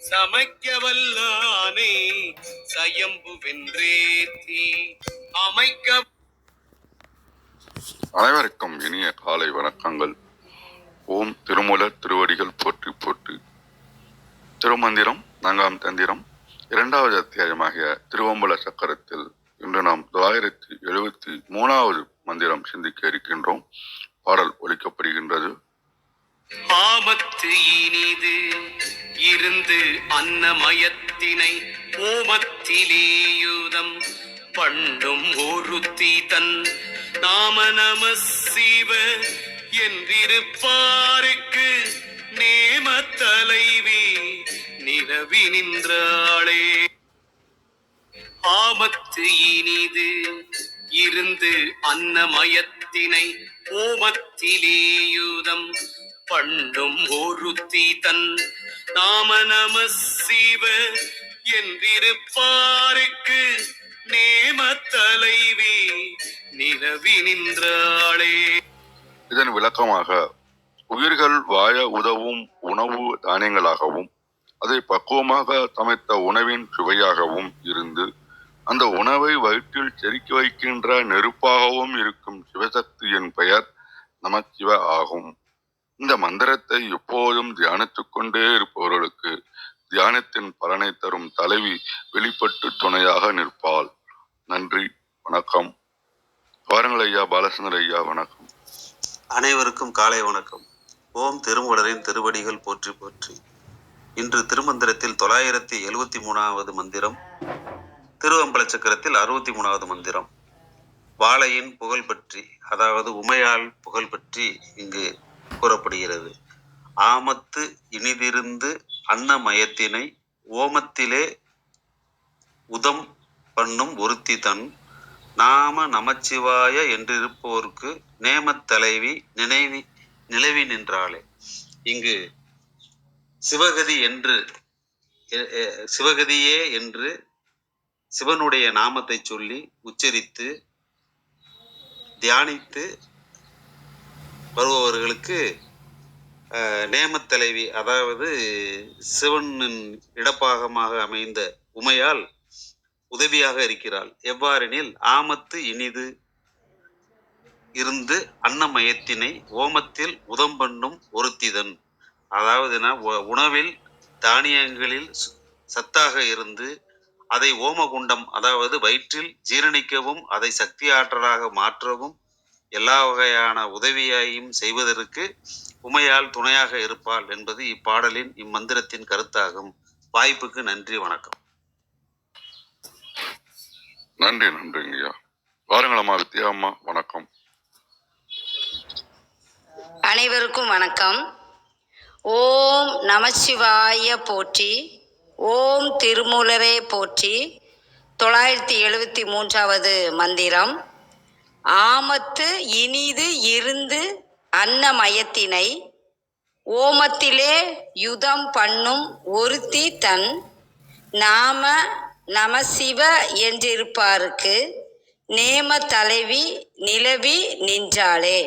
சமைக்க வல்லானே சயம்பு வென்றேத்தி அமைக்க. அனைவருக்கும் இனிய காலை வணக்கங்கள். ஓம் திருமூலர் திருவடிகள் போற்றி போற்றி. திருமந்திரம் 4ஆம் தந்திரம் 2வது அத்தியாயமாகிய திருவம்பல சக்கரத்தில் இன்று நாம் 973வது மந்திரம் சிந்திக்க இருக்கின்றோம். பாடல் ஒலிக்கப்படுகின்றது. ஆமத்து இனிது இருந்து அன்னமயத்தினை ஓமத்திலேயுதம் பண்டும் ஒருத்தி தன் நாம நம சிவ என்றிருப்பாருக்கு நேம தலைவி நிலவி நின்றாளே. ஆமத்து இனிது இருந்து அன்னமயத்தினை ஓமத்திலேயுதம் பண்டும் ஒருத்தி தன் நாம நம சிவ என்றிருப்பாருக்கு நேம தலைவி நிலவி நின்றாளே. இதன் விளக்கமாக, உயிர்கள் வாய உதவும் உணவு தானியங்களாகவும் அதை பக்குவமாக சமைத்த உணவின் சுவையாகவும் இருந்து அந்த உணவை வயிற்றில் செரிக்க வைக்கின்ற நெருப்பாகவும் இருக்கும் சிவசக்தியின் பெயர் நமச்சிவ ஆகும். இந்த மந்திரத்தை எப்போதும் தியானித்துக் கொண்டே இருப்பவர்களுக்கு தியானத்தின் பலனை தரும் தலைவி வெளிப்பட்டு துணையாக நிற்பாள். நன்றி, வணக்கம். பாருங்கள் ஐயா, பாலச்சந்திர ஐயா, வணக்கம். அனைவருக்கும் காலை வணக்கம். ஓம் திருமூலரின் திருவடிகள் போற்றி போற்றி. இன்று திருமந்திரத்தில் 973வது மந்திரம், திருவம்பல சக்கரத்தில் 63வது மந்திரம். வாழையின் புகழ் பற்றி, அதாவது உமையாள் புகழ் பற்றி இங்கு கூறப்படுகிறது. ஆமத்து இனிதிருந்து அன்னமயத்தினை ஓமத்திலே உதம் பண்ணும் ஒருத்தி தன் நாம நமச்சிவாய என்றிருப்போருக்கு நேமத் தலைவி நிலவி நின்றாளே. இங்கு சிவகதியே என்று சிவனுடைய நாமத்தை சொல்லி உச்சரித்து தியானித்து வருபவர்களுக்கு நேமத் தலைவி, அதாவது சிவனின் இடப்பாகமாக அமைந்த உமையால் உதவியாக இருக்கிறாள். எவ்வாறெனில், ஆமத்து இனிது இருந்து அன்னமயத்தினை ஓமத்தில் உதம் பண்ணும் ஒருத்திதன், அதாவது உணவில் தானியங்களில் சத்தாக இருந்து அதை ஓமகுண்டம், அதாவது வயிற்றில் ஜீரணிக்கவும் அதை சக்தி ஆற்றலாக மாற்றவும் எல்லா வகையான உதவியையும் செய்வதற்கு உமையால் துணையாக இருப்பாள் என்பது இப்பாடலின் இம்மந்திரத்தின் கருத்தாகும். வாய்ப்புக்கு நன்றி, வணக்கம். நன்றி நன்றிங்கய்யா. பாருங்களம்மா வித்யா அம்மா, வணக்கம். அனைவருக்கும் வணக்கம். ஓம் நமசிவாய போற்றி. ஓம் திருமூலரே போற்றி. 973வது மந்திரம். ஆமத்து இனிது இருந்து அன்னமயத்தினை ஓமத்திலே யுதம் பண்ணும் ஒருத்தி தன் நாம நமசிவ என்றிருப்பாருக்கு நேம தலைவி நிலவி நின்றாளே.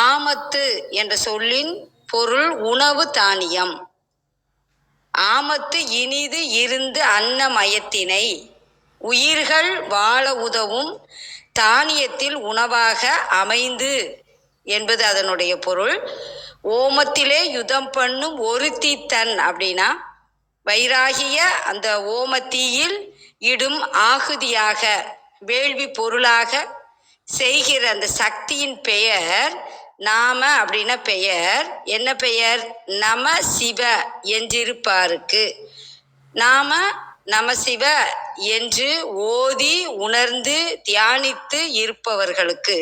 ஆமத்து என்ற சொல்லின் பொருள் உணவு தானியம். ஆமத்து இனிது இருந்து அன்னமயத்தினை, உயிர்கள் வாழ உதவும் தானியத்தில் உணவாக அமைந்து என்பது அதனுடைய பொருள். ஓமத்திலே யுதம் பண்ணும் ஒருத்தி தன் அப்படின்னா, வைராகிய அந்த ஓமத்தீயில் இடும் ஆகுதியாக வேள்வி பொருளாக செய்கிற அந்த சக்தியின் பெயர் நாம அப்படின்னா பெயர். என்ன பெயர்? நம சிவ என்றிருப்பாருக்கு. நாம நமசிவ என்று ஓதி உணர்ந்து தியானித்து இருப்பவர்களுக்கு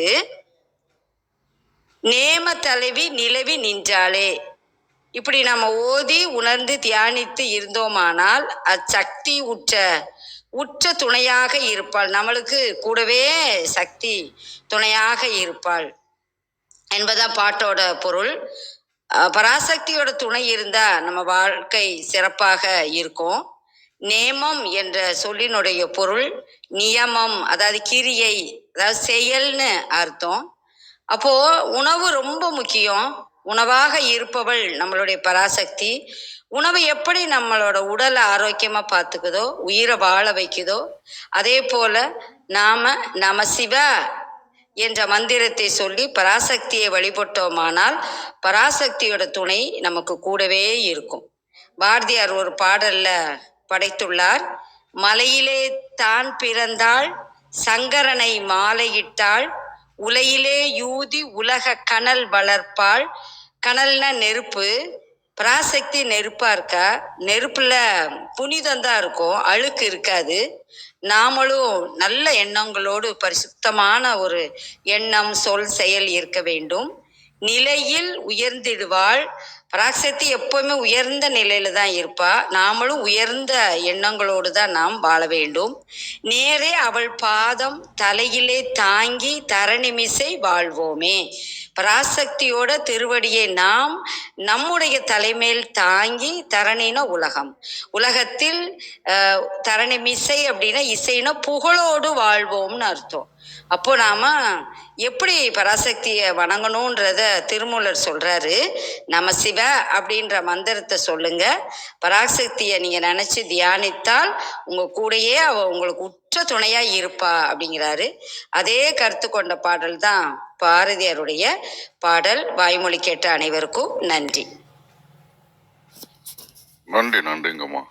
நேம தலைவி நிலவி நின்றாளே. இப்படி நம்ம ஓதி உணர்ந்து தியானித்து இருந்தோமானால் அச்சக்தி உற்ற துணையாக இருப்பாள். நம்மளுக்கு கூடவே சக்தி துணையாக இருப்பாள் என்பதான் பாட்டோட பொருள். பராசக்தியோட துணை இருந்தா நம்ம வாழ்க்கை சிறப்பாக இருக்கும். நேமம் என்ற சொல்லினுடைய பொருள் நியமம், அதாவது கிரியை, அதாவது செயல்னு அர்த்தம். அப்போ உணவு ரொம்ப முக்கியம். உணவாக இருப்பவள் நம்மளுடைய பராசக்தி. உணவு எப்படி நம்மளோட உடலை ஆரோக்கியமா பார்த்துக்குதோ, உயிரை வாழ வைக்குதோ, அதே போல நாம நம சிவ என்ற மந்திரத்தை சொல்லி பராசக்தியை வழிபட்டோமானால் பராசக்தியோட துணை நமக்கு கூடவே இருக்கும். பாரதியார் ஒரு பாடல்ல படைத்துள்ளார். மலையிலே தான் பிறந்தாள், சங்கரனை மாலையிட்டாள், உலையிலே யூதி உலக கனல் வளர்ப்பாள். கனல்னா நெருப்பு. பராசக்தி நெருப்பா இருக்கா. நெருப்புல புனிதம் தான் இருக்கும், அழுக்கு இருக்காது. நாமளும் நல்ல எண்ணங்களோடு பரிசுத்தமான ஒரு எண்ணம், சொல், செயல் இருக்க வேண்டும். நிலையில் உயர்ந்திடுவாள். பராசக்தி எப்பவுமே உயர்ந்த நிலையில தான் இருப்பா. நாமளும் உயர்ந்த எண்ணங்களோடு தான் நாம் வாழ வேண்டும். நேரே அவள் பாதம் தலையிலே தாங்கி தரணிமிசை வாழ்வோமே. பராசக்தியோட திருவடியை நாம் நம்முடைய தலைமையில் தாங்கி, தரணின உலகம், உலகத்தில் தரணி மிசை அப்படின்னா இசைனா புகழோடு வாழ்வோம்னு அர்த்தம். அப்போ நாம எப்படி பராசக்தியை வணங்கணுன்றத திருமூலர் சொல்றாரு. நம சிவ அப்படின்ற மந்திரத்தை சொல்லுங்க. பராசக்தியை நீங்க நினைச்சு தியானித்தால் உங்க கூடயே அவ உங்களுக்கு உற்ற துணையா இருப்பா அப்படிங்கிறாரு. அதே கருத்து கொண்ட பாடல் தான் பாரதியாருடைய பாடல். வாய்மொழி கேட்ட அனைவருக்கும் நன்றி. நன்றி, நன்றிங்கம்மா.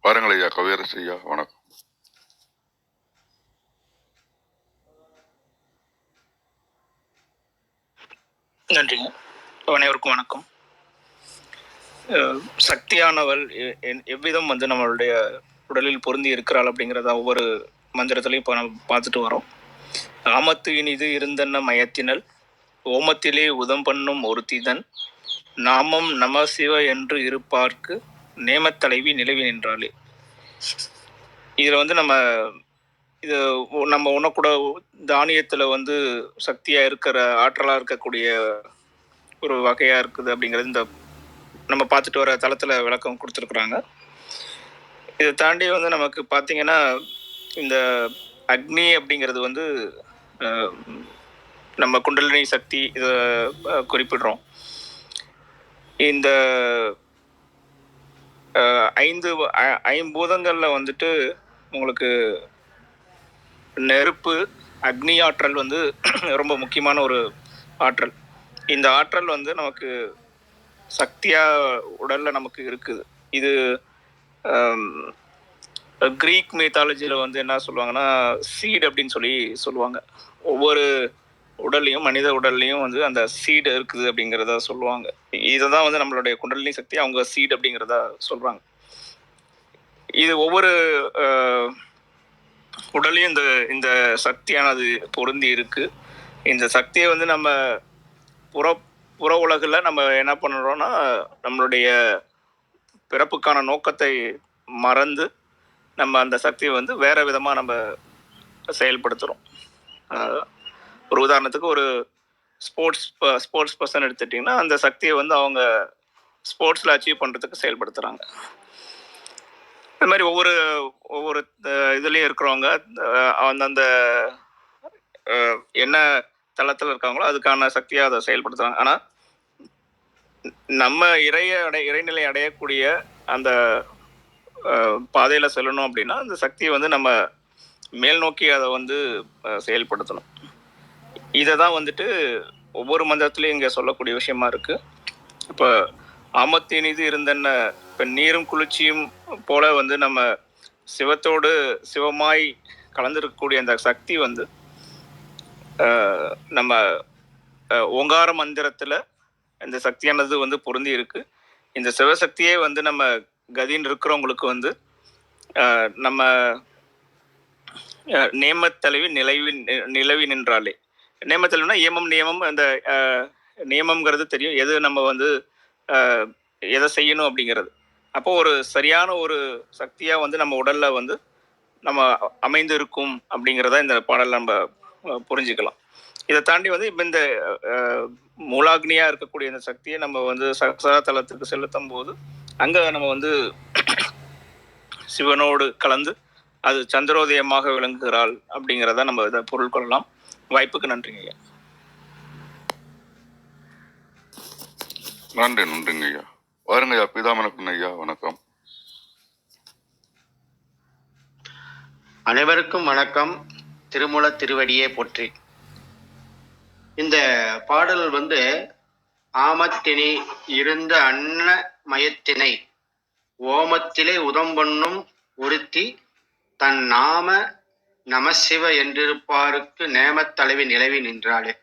பாருங்கள் ஐயா, கவியரசு ஐயா, வணக்கம். நன்றிங்க. அனைவருக்கும் வணக்கம். சக்தியானவள் எவ்விதம் நம்மளுடைய உடலில் பொருந்தி இருக்கிறாள் அப்படிங்கிறத ஒவ்வொரு மந்திரத்திலையும் இப்போ நம்ம பார்த்துட்டு வரோம். ஆமத்து இனிது இருந்தன்ன மயத்தினல், ஓமத்திலே உதம் பண்ணும் ஒருத்திதன், நாமம் நம சிவ என்று இருப்பார்க்கு, நேமத்தலைவி நிலவி நின்றாளே. இதில் நம்ம உண்ணக்கூட தானியத்தில் சக்தியாக இருக்கிற, ஆற்றலாக இருக்கக்கூடிய ஒரு வகையாக இருக்குது அப்படிங்கிறது இந்த நம்ம பார்த்துட்டு வர தளத்தில் விளக்கம் கொடுத்துருக்குறாங்க. இதை தாண்டி நமக்கு பார்த்திங்கன்னா இந்த அக்னி அப்படிங்கிறது நம்ம குண்டலினி சக்தி இதை குறிப்பிடுறோம். இந்த ஐம்பூதங்களில் உங்களுக்கு நெருப்பு, அக்னி ஆற்றல் ரொம்ப முக்கியமான ஒரு ஆற்றல். இந்த ஆற்றல் நமக்கு சக்தியாக உடலில் நமக்கு இருக்குது. இது கிரீக் மெத்தாலஜியில் என்ன சொல்லுவாங்கன்னா சீட் அப்படின்னு சொல்லுவாங்க. ஒவ்வொரு உடல்லையும், மனித உடல்லையும் அந்த சீடு இருக்குது அப்படிங்கிறத சொல்லுவாங்க. இதை தான் நம்மளுடைய குண்டலினி சக்தி அவங்க சீட் அப்படிங்கிறத சொல்கிறாங்க. இது ஒவ்வொரு உடலையும் இந்த சக்தியானது பொருந்தி இருக்கு. இந்த சக்தியை நம்ம புற உலகில் நம்ம என்ன பண்ணுறோன்னா, நம்மளுடைய பிறப்புக்கான நோக்கத்தை மறந்து நம்ம அந்த சக்தியை வேற விதமாக நம்ம செயல்படுத்துகிறோம். ஒரு உதாரணத்துக்கு ஒரு ஸ்போர்ட்ஸ் பர்சன் எடுத்துட்டிங்கன்னா, அந்த சக்தியை அவங்க ஸ்போர்ட்ஸில் அச்சீவ் பண்ணுறதுக்கு செயல்படுத்துகிறாங்க. இந்த மாதிரி ஒவ்வொரு இதுலேயும் இருக்கிறவங்க அந்தந்த என்ன தளத்தில் இருக்காங்களோ அதுக்கான சக்தியாக அதை செயல்படுத்துகிறாங்க. ஆனால் நம்ம இறைநிலை அடையக்கூடிய அந்த பாதையில் செல்லணும் அப்படின்னா அந்த சக்தியை நம்ம மேல் நோக்கி அதை செயல்படுத்தணும். இதை தான் ஒவ்வொரு மந்திரத்துலையும் இங்கே சொல்லக்கூடிய விஷயமா இருக்குது. இப்போ ஆமத்தினிது இருந்தன்ன, இப்போ நீரும் குளிர்ச்சியும் போல நம்ம சிவத்தோடு சிவமாய் கலந்துருக்கக்கூடிய அந்த சக்தி நம்ம ஓங்கார மந்திரத்தில் இந்த சக்தியானது பொருந்தி இருக்கு. இந்த சிவசக்தியே நம்ம கதின்னு இருக்கிறவங்களுக்கு நம்ம நேமத்தலைவி நிலவி நின்றாலே. நேமத்தலைவினா ஏமம் நியமம். அந்த நியமம்ங்கிறது தெரியும், எது நம்ம எதை செய்யணும் அப்படிங்கிறது. அப்போ ஒரு சரியான ஒரு சக்தியாக நம்ம உடலில் நம்ம அமைந்து இருக்கும் அப்படிங்கிறத இந்த பாடல் நம்ம புரிஞ்சுக்கலாம். இதை தாண்டி இப்போ இந்த மூலாக்னியாக இருக்கக்கூடிய இந்த சக்தியை நம்ம சகசாரத்தலத்துக்கு செலுத்தும் போது அங்கே நம்ம சிவனோடு கலந்து அது சந்திரோதயமாக விளங்குகிறாள் அப்படிங்கிறத நம்ம இதை பொருள் கொள்ளலாம். வாய்ப்புக்கு நன்றிங்க ஐயா. நன்றிங்க ஐயா. வாருங்க ஐயா. பீதாமணக்கன் ஐயா வணக்கம். அனைவருக்கும் வணக்கம். திருமூல திருவடியே போற்றி. இந்த பாடல் ஆமத்தினை இருந்த அன்ன மயத்தினை ஓமத்திலே உதம்பண்ணும் ஒருத்தி தன் நாம நமசிவ என்றிருப்பாருக்கு நேமத் தலைவி நிலவி நின்றாளே.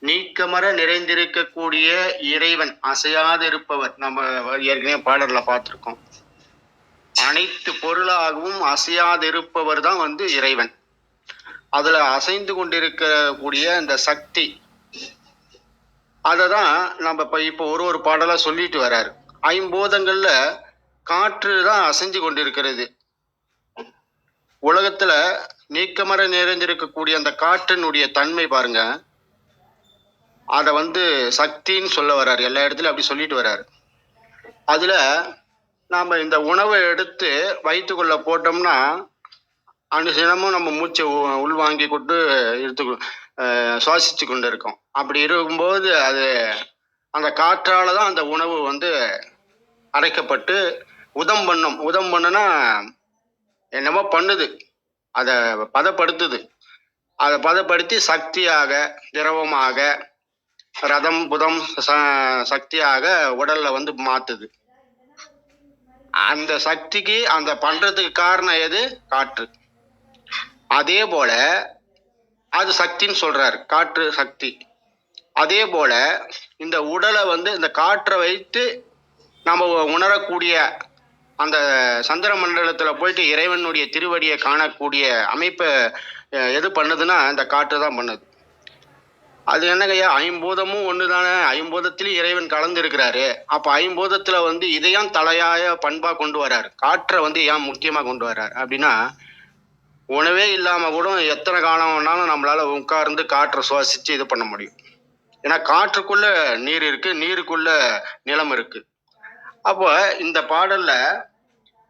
நீக்கமர நிறைந்திருக்கக்கூடிய இறைவன், அசையாது இருப்பவர். நம்ம ஏற்கனவே பாடல்ல பார்த்திருக்கோம். அனைத்து பொருளாகவும் அசையாது இருப்பவர் தான் இறைவன். அதுல அசைந்து கொண்டிருக்கக்கூடிய இந்த சக்தி, அததான் நம்ம இப்போ ஒரு பாடலா சொல்லிட்டு வர்றாரு. ஐம்பூதங்கள்ல காற்று தான் அசைஞ்சு கொண்டிருக்கிறது. உலகத்துல நீக்கமர நிறைந்திருக்கக்கூடிய அந்த காற்றினுடைய தன்மை பாருங்க, அத சக்தின்னு சொல்ல வர்றாரு. எல்லா இடத்துலயும் அப்படி சொல்லிட்டு வர்றாரு. அதுல நாம இந்த உணவை எடுத்து வயிற்றுக்குள்ள போட்டோம்னா அனுதினமும் நம்ம மூச்சை உள்வாங்கி கொண்டு சுவாசிச்சு கொண்டு இருக்கோம். அப்படி இருக்கும்போது அது அந்த காற்றால தான் அந்த உணவு அடைக்கப்பட்டு உதம் பண்ணும். உதம் பண்ணுனா என்னமோ பண்ணுது, அதை பதப்படுத்துது. அதை பதப்படுத்தி சக்தியாக, திரவமாக, ரதம் புதம் சக்தியாக உடல்ல மாத்துது. அந்த சக்திக்கு அந்த பண்றதுக்கு காரணம் எது? காற்று. அதே போல அது சக்தின்னு சொல்றாரு, காற்று சக்தி. அதே போல இந்த உடலை இந்த காற்றை வைத்து நம்ம உணரக்கூடிய அந்த சந்திர மண்டலத்துல போயிட்டு இறைவனுடைய திருவடியை காணக்கூடிய அமைப்பை எது பண்ணுதுன்னா இந்த காற்று தான் பண்ணுது. அது என்னங்கய்யா, ஐம்பூதமும் ஒன்று தானே, ஐம்பூதத்திலையும் இறைவன் கலந்து இருக்கிறாரு. அப்போ ஐம்பூதத்துல இதையும் தலையாய பண்பா கொண்டு வர்றாரு. காற்றை ஏன் முக்கியமா கொண்டு வர்றாரு அப்படின்னா, உணவே இல்லாம கூட எத்தனை காலம் வேணாலும் நம்மளால உட்கார்ந்து காற்றை சுவாசிச்சு இது பண்ண முடியும். ஏன்னா காற்றுக்குள்ள நீர் இருக்கு, நீருக்குள்ள நிலம் இருக்கு. அப்போ இந்த பாடல்ல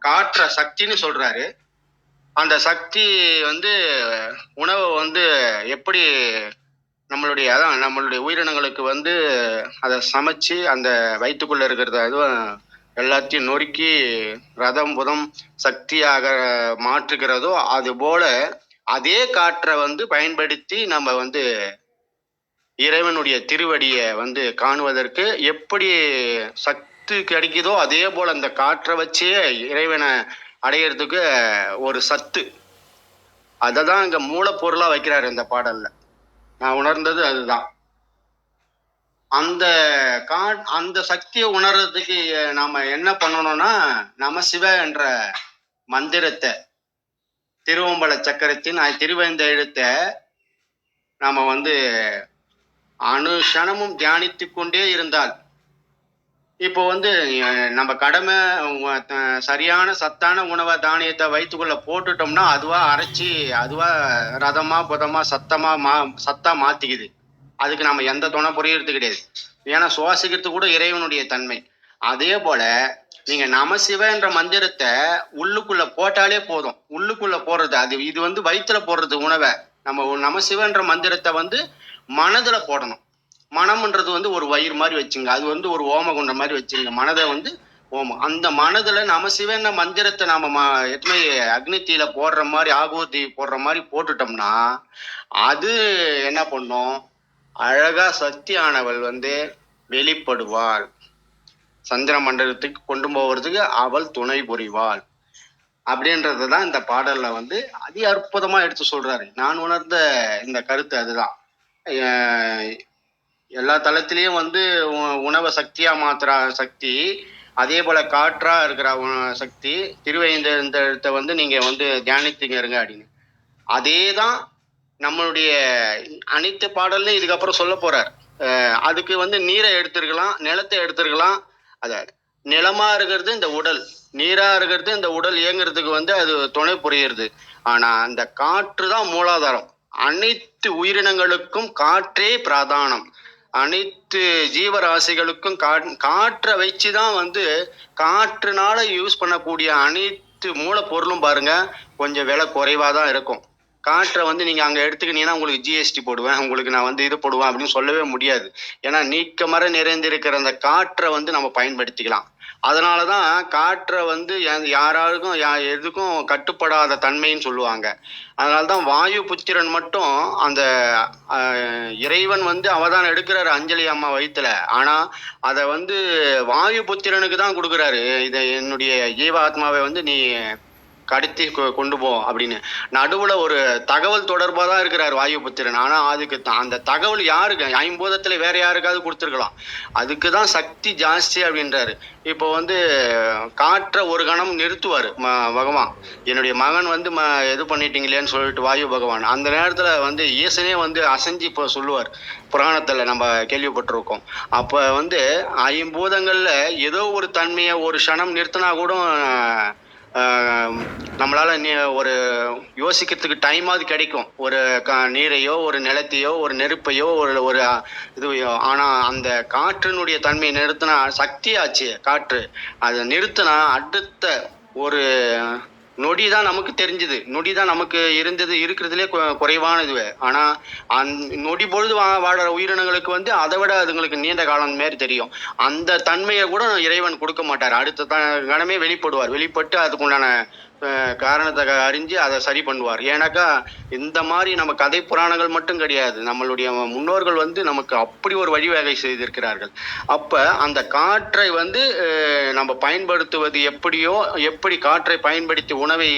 காற்ற சக்தின்னு சொல்றாரு. அந்த சக்தி உணவை எப்படி நம்மளுடைய உயிரினங்களுக்கு அதை சமைச்சு அந்த வயிற்றுக்குள்ள இருக்கிறத அதுவும் எல்லாத்தையும் நொறுக்கி ரதம் புதம் சக்தியாக மாற்றுகிறதோ அது போல அதே காற்றை பயன்படுத்தி நம்ம இறைவனுடைய திருவடியை காணுவதற்கு எப்படி சக்தி கிடைக்குதோ அதே போல அந்த காற்றை வச்சே இறைவனை அடையிறதுக்கு ஒரு சத்து, அதை தான் இங்க மூலப்பொருளா வைக்கிறாரு இந்த பாடல்ல. நான் உணர்ந்தது அதுதான். அந்த சக்தியை உணர்றதுக்கு நாம என்ன பண்ணணும்னா, நமசிவ என்ற மந்திரத்தை, திருவம்பல சக்கரத்தின் திருவேந்த எழுத்தை நாம அனுஷணமும் தியானித்து கொண்டே இருந்தால், இப்போ நம்ம கடமை சரியான சத்தான உணவை தானியத்தை வயிற்றுக்குள்ள போட்டுட்டோம்னா அதுவா அரைச்சி அதுவா ரதமா புதமா சத்தா மாத்திக்குது. அதுக்கு நம்ம எந்த துணை புரியறது கிடையாது. ஏன்னா சுவாசிக்கிறது கூட இறைவனுடைய தன்மை. அதே போல நீங்க நமசிவ என்ற மந்திரத்தை உள்ளுக்குள்ள போட்டாலே போதும். உள்ளுக்குள்ள போடுறது அது இது வயிற்றுல போடுறது உணவை. நம்ம நமசிவ என்ற மந்திரத்தை மனதுல போடணும். மனம்ன்றது ஒரு வயிறு மாதிரி வச்சுங்க. அது ஒரு ஓமகுண்ட மாதிரி வச்சுங்க. மனதை ஓமம். அந்த மனதுல நமசிவ என்ற மந்திரத்தை நாம எதுவுமே அக்னித்தீல போடுற மாதிரி ஆகுதி போடுற மாதிரி போட்டுட்டோம்னா அது என்ன பண்ணும், அழகா சக்தியானவள் வெளிப்படுவாள். சந்திர மண்டலத்துக்கு கொண்டு போவதுக்கு அவள் துணை புரிவாள் அப்படின்றதுதான் இந்த பாடல்ல அதி அற்புதமா எடுத்து சொல்றாரு. நான் உணர்ந்த இந்த கருத்து அதுதான். எல்லா தளத்திலையும் உணவை சக்தியா மாத்துற சக்தி, அதே போல காற்றா இருக்கிற சக்தி, திருவேந்தத்தை நீங்க தியானித்துங்க இருங்க அப்படின்னு. அதேதான் நம்மளுடைய அனைத்து பாடல்லையும் இதுக்கப்புறம் சொல்ல போறார். அதுக்கு நீரை எடுத்திருக்கலாம், நிலத்தை எடுத்திருக்கலாம். அத நிலமா இருக்கிறது இந்த உடல், நீரா இருக்கிறது இந்த உடல் இயங்குறதுக்கு அது துணை புரியுறது. ஆனா அந்த காற்று தான் மூலாதாரம். அனைத்து உயிரினங்களுக்கும் காற்றே பிரதானம். அனைத்து ஜீவராசிகளுக்கும் காற்றை வச்சுதான் காற்றுனால யூஸ் பண்ணக்கூடிய அனைத்து மூலப்பொருளும் பாருங்க கொஞ்சம் விலை குறைவா தான் இருக்கும். காற்றை வந்து நீங்க அங்க எடுத்துக்கிட்டீங்கன்னா உங்களுக்கு ஜிஎஸ்டி போடுவேன், உங்களுக்கு நான் வந்து இது போடுவேன் அப்படின்னு சொல்லவே முடியாது. ஏன்னா நீக்கமர நிறைந்திருக்கிற அந்த காற்றை வந்து நம்ம பயன்படுத்திக்கலாம். அதனாலதான் காற்றை வந்து யாராருக்கும் எதுக்கும் கட்டுப்படாத தன்மைன்னு சொல்லுவாங்க. அதனாலதான் வாயு புத்திரன் மட்டும் அந்த இறைவன் வந்து அவதான் எடுக்கிறாரு அஞ்சலி அம்மா வயித்துல. ஆனா அத வந்து வாயு புத்திரனுக்கு தான் கொடுக்குறாரு. இதை என்னுடைய ஜீவாத்மாவை வந்து நீ கடத்தி கொண்டு போ அப்படின்னு. நடுவுல ஒரு தகவல் தொடர்பா தான் இருக்கிறார் வாயுபுத்திரன். ஆனா அதுக்கு அந்த தகவல் யாருக்கு, ஐம்பூதத்துல வேற யாருக்காவது கொடுத்துருக்கலாம். அதுக்குதான் சக்தி ஜாஸ்தி அப்படின்றாரு. இப்போ வந்து காற்றை ஒரு கணம் நிறுத்துவாரு பகவான். என்னுடைய மகன் வந்து இது பண்ணிட்டீங்களேன்னு சொல்லிட்டு வாயு பகவான் அந்த நேரத்துல வந்து ஈசனே வந்து அசைஞ்சு இப்போ சொல்லுவார். புராணத்துல நம்ம கேள்விப்பட்டிருக்கோம். அப்ப வந்து ஐம்பூதங்கள்ல ஏதோ ஒரு தன்மையை ஒரு க்ஷணம் நிறுத்தினா கூட நம்மளால ஒரு யோசிக்கிறதுக்கு டைமாவது கிடைக்கும். ஒரு நீரையோ ஒரு நிலத்தையோ ஒரு நெருப்பையோ ஒரு இதுவையோ. ஆனா அந்த காற்றினுடைய தன்மையை நிறுத்தினா சக்தியாச்சு காற்று. அதை நிறுத்தினா அடுத்த ஒரு நொடி தான் நமக்கு தெரிஞ்சது, நொடி தான் நமக்கு இருக்கிறதுலே குறைவான இதுவே. ஆனா நொடி பொழுது வாழற உயிரினங்களுக்கு வந்து அதை விட அதுங்களுக்கு நீண்ட காலம் மாரி தெரியும். அந்த தன்மையை கூட இறைவன் கொடுக்க மாட்டார். அடுத்த கணமே வெளிப்பட்டு அதுக்குண்டான காரணத்தை அறிஞ்சு அதை சரி பண்ணுவார். ஏன்னாக்கா இந்த மாதிரி நம்ம கதை புராணங்கள் மட்டும் கிடையாது, நம்மளுடைய முன்னோர்கள் வந்து நமக்கு அப்படி ஒரு வழிவகை செய்திருக்கிறார்கள். அப்ப அந்த காற்றை வந்து நம்ம பயன்படுத்துவது எப்படி காற்றை பயன்படுத்தி உணவை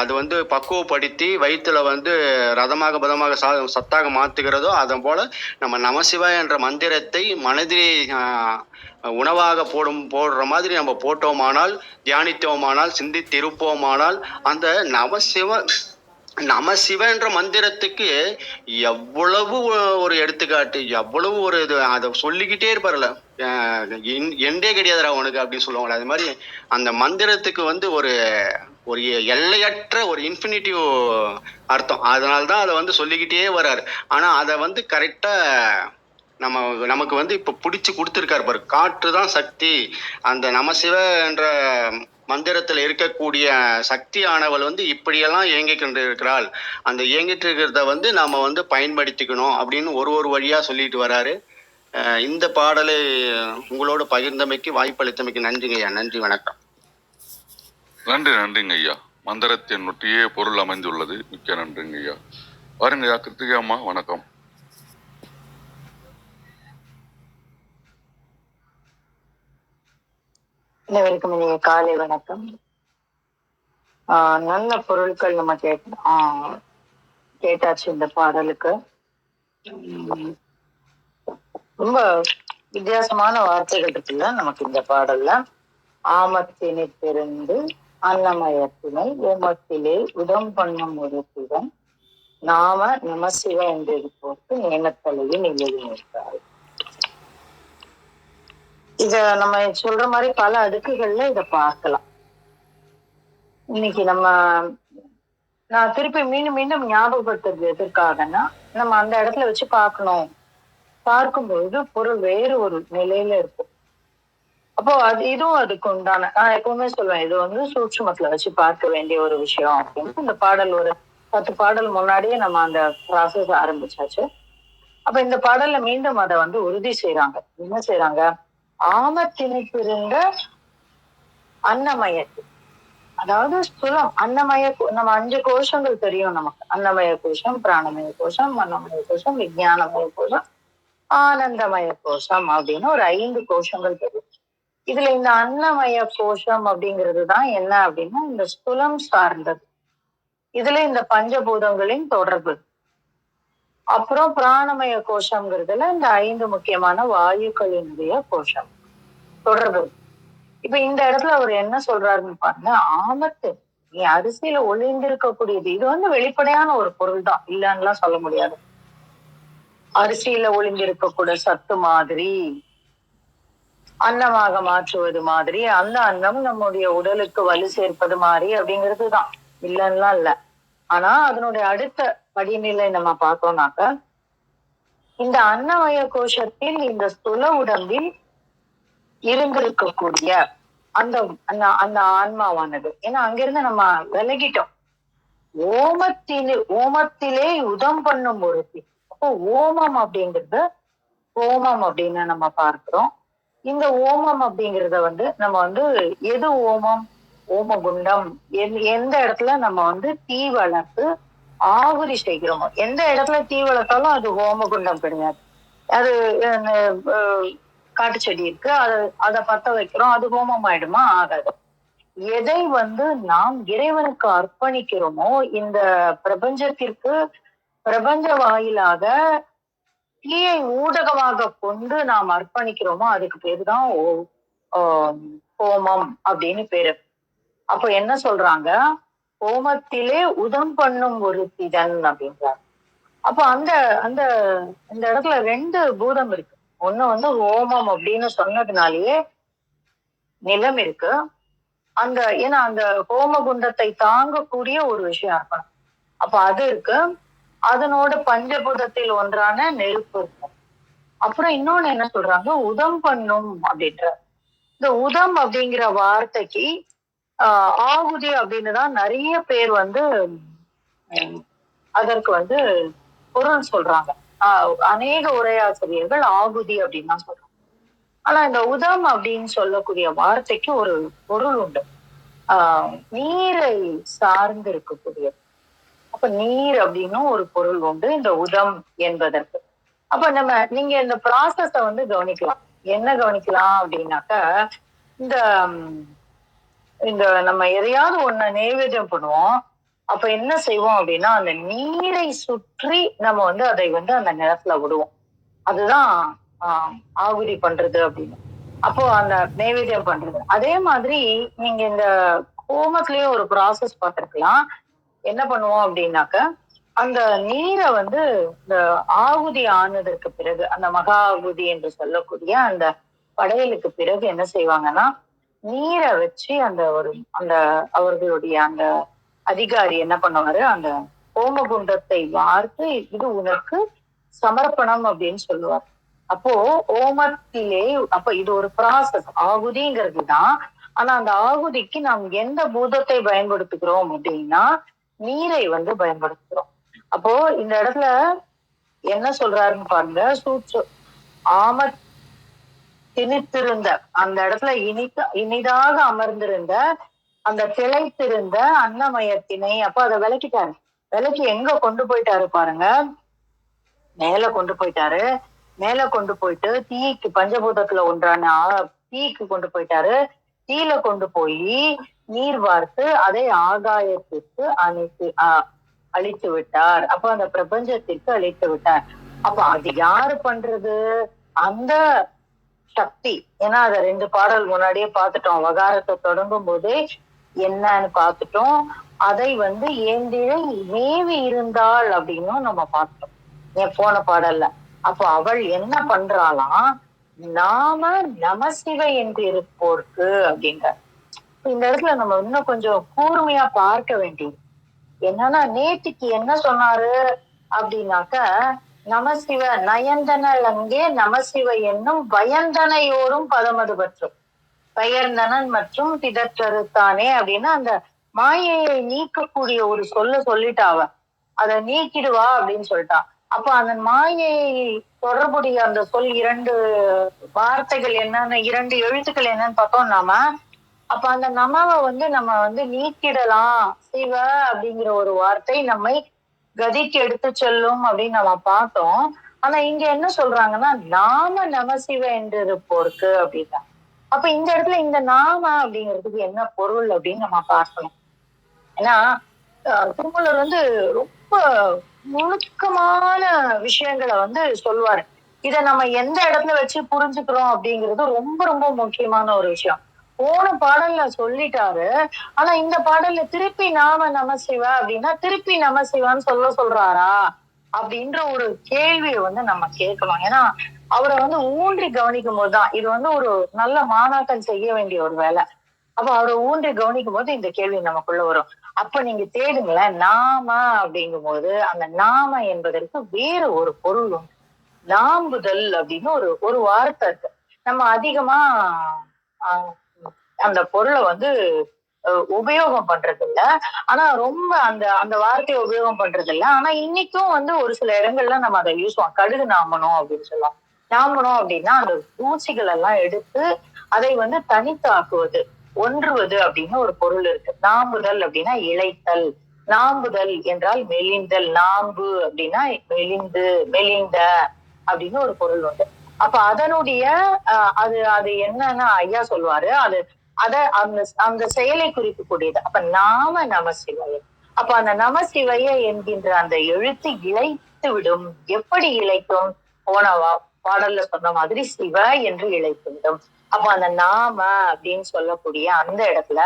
அது வந்து பக்குவப்படுத்தி வயிற்றுல வந்து ரதமாக பதமாக சத்தாக மாத்துகிறதோ அதன் போல நம்ம நமசிவாய என்ற மந்திரத்தை மனதிலே உணவாக போடுற மாதிரி நம்ம போட்டோமானால், தியானித்தோமானால், சிந்தித்திருப்போமானால் அந்த நமசிவ என்ற மந்திரத்துக்கு எவ்வளவு ஒரு எடுத்துக்காட்டு, எவ்வளவு ஒரு இது. அதை சொல்லிக்கிட்டே இருப்பார்ல, எண்டே கிடையாதுடா உனக்கு அப்படின்னு சொல்லுவாங்களே. அது மாதிரி அந்த மந்திரத்துக்கு வந்து ஒரு எல்லையற்ற ஒரு இன்ஃபினிட்டிவ் அர்த்தம். அதனால்தான் அதை வந்து சொல்லிக்கிட்டே வர்றாரு. ஆனா அதை வந்து கரெக்டா நமக்கு வந்து இப்ப பிடிச்சு கொடுத்துருக்காரு பாரு. காற்று தான் சக்தி. அந்த நமசிவ என்ற மந்திரத்துல இருக்கக்கூடிய சக்தியானவள் வந்து இப்படியெல்லாம் இயங்கிக் கொண்டு இருக்கிறாள். அந்த இயங்கிட்டு இருக்கிறத வந்து நாம வந்து பயன்படுத்திக்கணும் அப்படின்னு ஒரு வழியா சொல்லிட்டு வராரு. இந்த பாடலை உங்களோட பகிர்ந்தமைக்கு வாய்ப்பளித்தமைக்கு நன்றிங்க ஐயா. நன்றி, வணக்கம். நன்றிங்க ஐயா. மந்திரத்தின் ஒட்டியே பொருள் அமைந்துள்ளது. மிக்க நன்றிங்க ஐயா. பாருங்க ஐயா, கிருத்திகா அம்மா வணக்கம். அனைவருக்கும் இனிய காலை வணக்கம். நல்ல பொருட்கள் நம்ம கேட்டாச்சு. இந்த பாடலுக்கு ரொம்ப வித்தியாசமான வார்த்தைகள் இருக்குல்ல நமக்கு இந்த பாடல்ல. ஆமத்தினை திறந்து அன்னமயத்தினை ஓமத்திலே உதம் பண்ணும் ஒருத்திடம் நாம நமசிவ என்று போட்டு நேமத்தலையில் நிலையில் நிற்கிறார். இத நம்ம சொல்ற மாதிரி பல அடுக்குகள்ல இத பார்க்கலாம். இன்னைக்கு நான் திருப்பி மீண்டும் ஞாபகப்படுத்துறது எதற்காகன்னா, நம்ம அந்த இடத்துல வச்சு பார்க்கும்பொழுது பொருள் வேறு ஒரு நிலையில இருக்கும். அப்போ இதுவும் அதுக்கு உண்டான, நான் எப்பவுமே சொல்லுவேன், இது வந்து சூட்சுமத்துல வச்சு பார்க்க வேண்டிய ஒரு விஷயம் அப்படின்னு. இந்த பாடல் ஒரு 10 பாடல் முன்னாடியே நம்ம அந்த ப்ராசஸ் ஆரம்பிச்சாச்சு. அப்ப இந்த பாடல்ல மீண்டும் அதை வந்து உறுதி செய்யறாங்க. என்ன செய்யறாங்க? ஆமத்தினை பிறந்த அன்னமயத்து, அதாவது ஸ்துலம் அன்னமய. நம்ம 5 கோஷங்கள் தெரியும் நமக்கு. அன்னமய கோஷம், பிராணமய கோஷம், மன்னமய கோஷம், விஞ்ஞானமய கோஷம், ஆனந்தமய கோஷம் அப்படின்னு ஒரு 5 கோஷங்கள் தெரியும். இதுல இந்த அன்னமய கோஷம் அப்படிங்கிறது தான் என்ன அப்படின்னா இந்த ஸ்துலம் சார்ந்தது. இதுல இந்த பஞ்சபூதங்களின் தொடர்பு. அப்புறம் பிராணமய கோஷம்ங்கிறதுல இந்த 5 முக்கியமான வாயுக்களினுடைய கோஷம் தொடர்பு. இப்ப இந்த இடத்துல அவர் என்ன சொல்றாருன்னு பாருங்க. ஆமத்து, நீ அரிசியில ஒளிந்திருக்கக்கூடியது. இது வந்து வெளிப்படையான ஒரு பொருள் தான், இல்லைன்னுலாம் சொல்ல முடியாது. அரிசியில ஒளிந்திருக்கக்கூடிய சத்து மாதிரி, அன்னமாக மாற்றுவது மாதிரி, அந்த அன்னம் நம்முடைய உடலுக்கு வலு சேர்ப்பது மாதிரி அப்படிங்கிறது தான், இல்லைன்னுலாம் இல்ல. ஆனா அதனுடைய அடுத்த படிநிலை நம்ம பார்த்தோம்னாக்க, இந்த அன்னமய கோஷத்தில் இந்த ஸ்துல உடம்பில் இருந்திருக்கக்கூடிய அந்த ஆன்மாவானது, ஏன்னா அங்கிருந்து நம்ம விலகிட்டோம். ஓமத்திலே யுதம் பண்ணும் ஒருத்தி. அப்போ ஓமம் அப்படிங்கிறது ஓமம் அப்படின்னு நம்ம பார்க்கிறோம். இந்த ஓமம் அப்படிங்கிறத வந்து நம்ம வந்து எது ஓமம், ஓமகுண்டம், எந்த இடத்துல நம்ம வந்து தீ வளர்த்து ஆகுதி செய்கிறோமோ, எந்த இடத்துல தீ வளர்த்தாலும் அது ஹோமகுண்டம் கிடையாது. அது காட்டு செடி இருக்கு, அதை பத்த வைக்கிறோம், அது ஹோமம் ஆயிடுமா? ஆகாது. எதை வந்து நாம் இறைவனுக்கு அர்ப்பணிக்கிறோமோ, இந்த பிரபஞ்சத்திற்கு பிரபஞ்ச வாயிலாக தீயை ஊடகமாக கொண்டு நாம் அர்ப்பணிக்கிறோமோ அதுக்கு பேருதான் ஹோமம் அப்படின்னு பேரு. அப்ப என்ன சொல்றாங்க, ஹோமத்திலே உதம் பண்ணும் ஒருத்திதன் அப்படின்றாங்க. அப்ப அந்த அந்த இந்த இடத்துல 2 பூதம் இருக்கு. ஒண்ணு வந்து ஹோமம் அப்படின்னு சொன்னதுனாலேயே நிலம் இருக்கு. ஏன்னா அந்த ஹோம குண்டத்தை தாங்கக்கூடிய ஒரு விஷயம் இருக்கணும். அப்ப அது இருக்கு. அதனோட பஞ்சபூதத்தில் ஒன்றான நெருப்பு இருக்கும். அப்புறம் இன்னொன்னு என்ன சொல்றாங்க, உதம் பண்ணும் அப்படின்ற இந்த உதம் அப்படிங்கிற வார்த்தைக்கு ஆகுதி அப்படின்னு தான் நிறைய பேர் வந்து அதற்கு வந்து பொருள் சொல்றாங்க. அநேக உரையாசிரியர்கள் ஆகுதி அப்படின்னு தான் சொல்றாங்க. ஆனா இந்த உதம் அப்படின்னு சொல்லக்கூடிய வார்த்தைக்கு ஒரு பொருள் உண்டு. நீரை சார்ந்து இருக்கக்கூடியது. அப்ப நீர் அப்படின்னும் ஒரு பொருள் உண்டு இந்த உதம் என்பதற்கு. அப்ப நீங்க இந்த ப்ராசஸ வந்து கவனிக்கலாம். என்ன கவனிக்கலாம் அப்படின்னாக்க, இந்த இந்த நம்ம எதையாவது ஒண்ண நைவேத்தியம் பண்ணுவோம். அப்ப என்ன செய்வோம் அப்படின்னா, அந்த நீரை சுற்றி நம்ம வந்து அதை வந்து அந்த நிலத்துல விடுவோம். அதுதான் ஆகுதி பண்றது அப்படின்னு. அப்போ அந்த நைவேத்தியம் பண்றது. அதே மாதிரி நீங்க இந்த ஹோமத்திலயும் ஒரு ப்ராசஸ் பார்த்திருக்கலாம். என்ன பண்ணுவோம் அப்படின்னாக்க, அந்த நீரை வந்து இந்த ஆகுதி ஆனதற்கு பிறகு, அந்த மகா ஆகுதி என்று சொல்லக்கூடிய அந்த படையலுக்கு பிறகு என்ன செய்வாங்கன்னா, நீரை வச்சு அந்த அவர்களுடைய அந்த அதிகாரி என்ன பண்ணுவாரு, அந்த ஹோமகுண்டத்தை வார்த்து இது உனக்கு சமர்ப்பணம் அப்படின்னு சொல்லுவார். அப்போ ஓமத்திலே அப்ப இது ஒரு ப்ராசஸ், ஆகுதிங்கிறது தான். ஆனா அந்த ஆகுதிக்கு நாம் எந்த பூதத்தை பயன்படுத்துகிறோம் அப்படின்னா நீரை வந்து பயன்படுத்துகிறோம். அப்போ இந்த இடத்துல என்ன சொல்றாருன்னு பாருங்க, ஆம திணித்திருந்த அந்த இடத்துல இனிதாக அமர்ந்திருந்த அந்த திளைத்திருந்த அன்னமயத்தினை, அப்ப அதை விளக்கிட்டாரு. விளக்கி எங்க கொண்டு போயிட்டாரு பாருங்க, மேல கொண்டு போயிட்டாரு. மேல கொண்டு போயிட்டு தீக்கு பஞ்சபூதத்துல ஒன்றான தீக்கு கொண்டு போயிட்டாரு. தீல கொண்டு போய் நீர் வார்த்து அதை ஆகாயத்திற்கு அழித்து விட்டார். அப்ப அந்த பிரபஞ்சத்திற்கு அழித்து விட்டார். அப்ப அது யாரு பண்றது? அந்த சக்தி. ஏன்னா அதை 2 பாடல் முன்னாடியே பார்த்துட்டோம். வகாரத்தை தொடங்கும் போதே என்னன்னு பார்த்துட்டோம். அதை வந்து ஏந்திழை மேவி இருந்தாள் அப்படின்னும் நம்ம பார்த்தோம் போன பாடல்ல. அப்ப அவள் என்ன பண்றாளாம், நாம நமசிவ என்று இருப்போர்க்கு அப்படின்ற. இந்த இடத்துல நம்ம இன்னும் கொஞ்சம் கூர்மையா பார்க்க வேண்டியது என்னன்னா, நேற்றுக்கு என்ன சொன்னாரு அப்படின்னாக்க, நமசிவ நயந்தனல் அங்கே நமசிவ என்னும் பயந்தனையோரும் பதமது பற்றும் பெயர்ந்தனன் மற்றும் பிதற்றறுத்தானே அப்படின்னு அந்த மாயையை நீக்கக்கூடிய ஒரு சொல்லிட்டாவ, அதை நீக்கிடுவா அப்படின்னு சொல்லிட்டான். அப்ப அந்த மாயையை தொடர்புடைய அந்த சொல் 2 வார்த்தைகள் என்னன்னு, 2 எழுத்துக்கள் என்னன்னு பார்த்தோம் நாம. அப்ப அந்த நமவை வந்து நம்ம வந்து நீக்கிடலாம். சிவ அப்படிங்கிற ஒரு வார்த்தை நம்மை கதிக்கு எடுத்து செல்லும் அப்படின்னு நம்ம பார்த்தோம். ஆனா இங்க என்ன சொல்றாங்கன்னா, நாம நமசிவ என்று இருப்போர்க்கு அப்படின்னா. அப்ப இந்த இடத்துல இந்த நாம அப்படிங்கிறதுக்கு என்ன பொருள் அப்படின்னு நம்ம பார்க்கணும். ஏன்னா திருமூலர் வந்து ரொம்ப நுணுக்கமான விஷயங்களை வந்து சொல்லுவாரு. இத நம்ம எந்த இடத்துல வச்சு புரிஞ்சுக்கிறோம் அப்படிங்கிறது ரொம்ப ரொம்ப முக்கியமான ஒரு விஷயம். போன பாடல்ல சொல்லிட்டாரு. ஆனா இந்த பாடல்ல திருப்பி நாம நமசிவ அப்படின்னா திருப்பி நமசிவான்னு சொல்றாரா அப்படின்ற ஒரு கேள்வியை வந்து நம்ம கேட்கணும். ஏன்னா அவரை வந்து ஊன்றி கவனிக்கும் போதுதான் இது வந்து ஒரு நல்ல மாணாக்கன் செய்ய வேண்டிய ஒரு வேலை. அப்ப அவரை ஊன்றி கவனிக்கும் போது இந்த கேள்வி நமக்குள்ள வரும். அப்ப நீங்க தேடுங்களேன், நாம அப்படிங்கும் போது அந்த நாம என்பதற்கு வேறு ஒரு பொருள் உண்டு. நாம்புதல் அப்படின்னு ஒரு வார்த்தை இருக்கு. நம்ம அதிகமா அந்த பொருளை வந்து உபயோகம் பண்றது இல்ல. ஆனா ரொம்ப அந்த அந்த வார்த்தையை உபயோகம் பண்றது இல்ல. ஆனா இன்னைக்கும் ஒரு ஒரு சில இடங்கள்ல நம்ம அதை யூஸ் பண்ணுவோம். கடுகு நாமணும் அப்படின்னு சொல்லுவோம். நாமணும் அப்படின்னா அந்த தூசிகள் எல்லாம் எடுத்து அதை தனித்து ஆக்குவது, ஒன்றுவது அப்படின்னு ஒரு பொருள் இருக்கு. நாம்புதல் அப்படின்னா இளைத்தல். நாம்புதல் என்றால் மெலிந்தல். நாம்பு அப்படின்னா மெலிந்து, மெலிந்த அப்படின்னு ஒரு பொருள் உண்டு. அப்ப அதனுடைய அது அது என்னன்னா ஐயா சொல்லுவாரு. அந்த அந்த செயலை குறிக்கக்கூடியது. அப்ப நாம நமசிவாய. அப்ப அந்த நமசிவாய என்கின்ற அந்த எழுத்து இழைத்து விடும். எப்படி இழைக்கும்? போன பாடல்ல சொன்ன மாதிரி சிவ என்று இழைத்து விடும். அப்ப அந்த நாம அப்படின்னு சொல்லக்கூடிய அந்த இடத்துல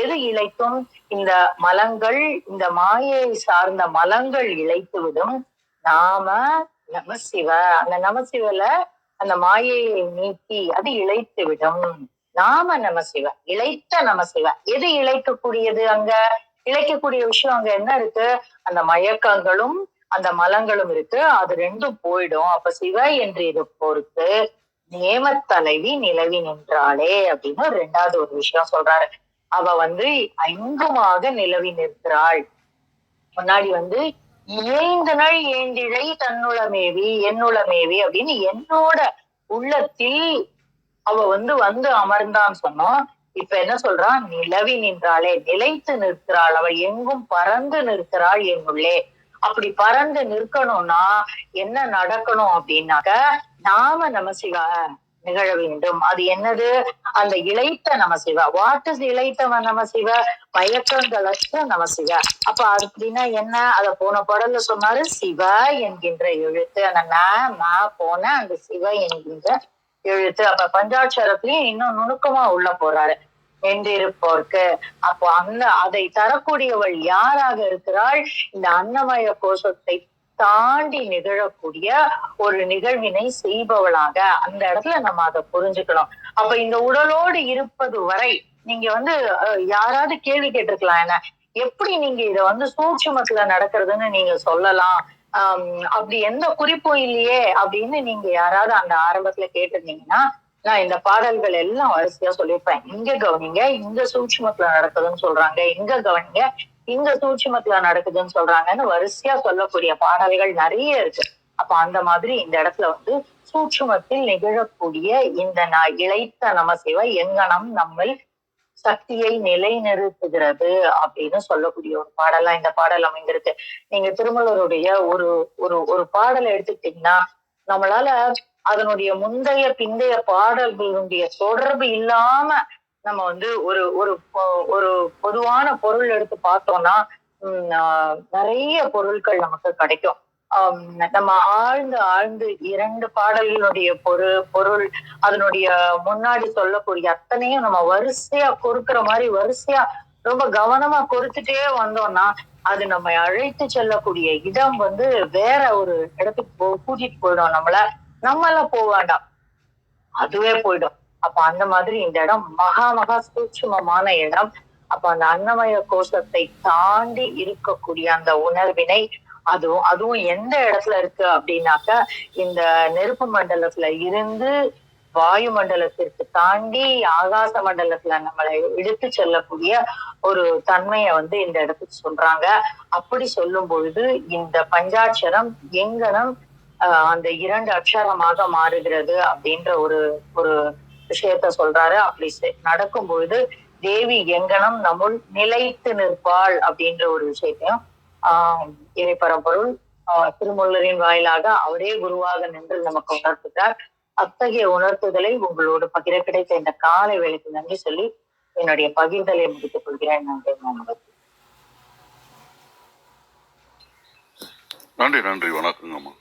எது இழைக்கும்? இந்த மலங்கள், இந்த மாயை சார்ந்த மலங்கள் இழைத்து விடும். நாம நமசிவ, அந்த நமசிவல அந்த மாயையை நீக்கி அது இழைத்து விடும். நாம நமசிவ, இழைத்த நமசிவ. எது இழைக்கக்கூடியது? அங்க இழைக்கக்கூடிய விஷயம் அங்க என்ன இருக்கு? அந்த மயக்கங்களும் அந்த மலங்களும் இருக்கு. அது ரெண்டும் போயிடும். அப்ப சிவ என்று இருப்போருக்கு நேமத்தலைவி நிலவி நின்றாளே அப்படின்னு ரெண்டாவது ஒரு விஷயம் சொல்றாரு. அவ ஐந்துமாக நிலவி நிற்கிறாள். முன்னாடி இயைந்தனள் ஏந்திழை தன்னுளமேவி என்னுளமேவி அப்படின்னு என்னோட உள்ளத்தில் அவ வந்து அமர்ந்தான்னு சொன்னோம். இப்ப என்ன சொல்றான்? நிலவி நின்றாளே, நிலைத்து நிற்கிறாள். அவள் எங்கும் பறந்து நிற்கிறாள் என்னுள்ளே. அப்படி பறந்து நிற்கணும்னா என்ன நடக்கணும் அப்படின்னாக்க நாம நமசிவ நிகழ வேண்டும். அது என்னது? அந்த இளைத்த நமசிவ. வாட் இஸ் இளைத்த நமசிவ? மயக்கங்களற்ற நமசிவ. அப்ப அப்படின்னா என்ன? அத போன பாடல்ல சொன்னாரு. சிவ என்கின்ற எழுத்து, அந்த போன அந்த சிவ என்கின்ற எழுத்து. அப்ப பஞ்சாட்சரத்திலயும் இன்னும் நுணுக்கமா உள்ள போறாரு. என்றிருப்போர்க்கு. அப்போ அதை தரக்கூடியவள் யாராக இருக்கிறாள்? இந்த அன்னமய கோஷத்தை தாண்டி நிகழக்கூடிய ஒரு நிகழ்வினை செய்பவளாக. அந்த இடத்துல நம்ம அதை புரிஞ்சுக்கணும். அப்ப இந்த உடலோடு இருப்பது வரை நீங்க யாராவது கேள்வி கேட்டிருக்கலாம், என்ன எப்படி நீங்க இத சூட்சுமத்துல நடக்கிறதுன்னு நீங்க சொல்லலாம், அப்படி எந்த குறிப்பும் இல்லையே அப்படின்னு நீங்க யாராவது அந்த ஆரம்பத்துல கேட்டிருந்தீங்கன்னா, நான் இந்த பாடல்கள் எல்லாம் வரிசையா சொல்லியிருப்பேன். இங்க கவனிங்க, இங்க சூட்சுமத்துல நடக்குதுன்னு சொல்றாங்க, இங்க கவனிங்க, இங்க சூட்சுமத்துல நடக்குதுன்னு சொல்றாங்கன்னு வரிசையா சொல்லக்கூடிய பாடல்கள் நிறைய இருக்கு. அப்ப அந்த மாதிரி இந்த இடத்துல சூட்சுமத்தில் நிகழக்கூடிய இந்த இளைத்த நமசிவ எங்கனம் நம்மில் சக்தியை நிலைநிறுத்துகிறது அப்படின்னு சொல்லக்கூடிய ஒரு பாடலா இந்த பாடல் அமைந்திருக்கு. நீங்க திருமலருடைய ஒரு ஒரு ஒரு பாடலை எடுத்துக்கிட்டீங்கன்னா, நம்மளால அதனுடைய முந்தைய பிந்தைய பாடல்களுடைய தொடர்பு இல்லாம நம்ம ஒரு ஒரு ஒரு பொதுவான பொருள் எடுத்து பார்த்தோம்னா நிறைய பொருட்கள் நமக்கு கிடைக்கும். நம்ம ஆழ்ந்து ஆழ்ந்து இரண்டு பாடல்களுடைய பொருள் அதனுடைய முன்னாடி சொல்லக்கூடிய அத்தனையும் நம்ம வரிசையா பொறுக்கிற மாதிரி வரிசையா ரொம்ப கவனமா பொறுத்துட்டே வந்தோம்னா அது நம்ம அழைத்து செல்லக்கூடிய இடம் வேற ஒரு இடத்துக்கு கூட்டிட்டு போயிடும். நம்மளாம் போக வேண்டாம், அதுவே போயிடும். அப்ப அந்த மாதிரி இந்த இடம் மகா மகா சூட்சுமமான இடம். அப்ப அந்த அன்னமய கோஷத்தை தாண்டி இருக்கக்கூடிய அந்த உணர்வினை அதுவும் எந்த இடத்துல இருக்கு அப்படின்னாக்க இந்த நெருப்பு மண்டலத்துல இருந்து வாயு மண்டலத்திற்கு தாண்டி ஆகாச மண்டலத்துல நம்மளை எடுத்து செல்லக்கூடிய ஒரு தன்மையை இந்த இடத்துக்கு சொல்றாங்க. அப்படி சொல்லும் பொழுது இந்த பஞ்சாட்சரம் எங்கனம் அந்த இரண்டு அக்ஷரமாக மாறுகிறது அப்படின்ற ஒரு ஒரு விஷயத்த சொல்றாரு. அப்படி நடக்கும் பொழுது தேவி எங்கனம் நம்முள் நிலைத்து நிற்பாள் அப்படின்ற ஒரு விஷயத்தையும் இறை பரம்பொருள் திருமூலரின் வாயிலாக அவரே குருவாக நின்று நமக்கு உணர்த்துகிறார். அத்தகைய உணர்த்துதலை உங்களோடு பகிர கிடைத்த இந்த காலை வேளைக்கு நன்றி சொல்லி என்னுடைய பகிர்தலை முடித்துக் கொள்கிறேன். நன்றி நன்றி. வணக்கங்கம்மா.